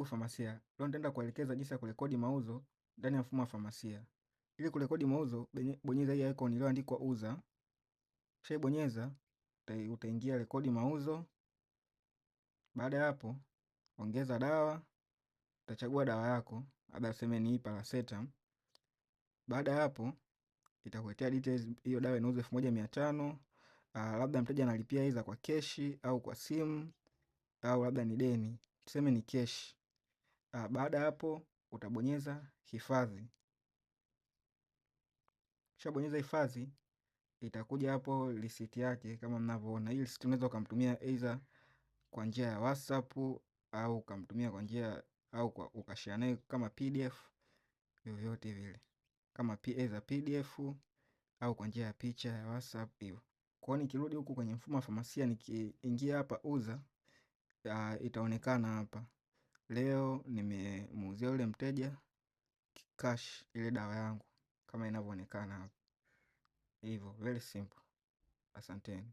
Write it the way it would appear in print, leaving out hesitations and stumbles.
famasia. Leo nitaenda kuelekeza jinsi ya kurekodi mauzo ndani ya mfumo wa famasia. Ili kurekodi mauzo, bonyeza hii icon iliyoandikwa uza. Kisha bonyeza, utaingia rekodi mauzo. Baada ya hapo, ongeza dawa. Utachagua dawa yako, labda useme ni paracetamol. Baada ya hapo, itakuletea details. Hiyo dawa inauzwa 1500. Labda mteja analipia aidha kwa keshi au kwa simu au labda ni deni. Tuseme ni keshi. Baada hapo utabonyeza hifadhi. Kisha bonyeza hifadhi, itakuja hapo receipt yake kama mnavyoona. Hii receipt unaweza kumtumia aidha kwa njia ya WhatsApp au kumtumia kwa njia au ukashare naye kama PDF yoyote vile. Kama aidha PDF au kwa njia ya picha ya WhatsApp hiyo. Kwa hiyo nikirudi huku kwenye mfumo wa famasia, nikiingia hapa uza, itaonekana hapa. Leo nimemuuzia yule mteja cash ile dawa yangu kama inavyoonekana hapa. Hivyo, very simple. Asanteni.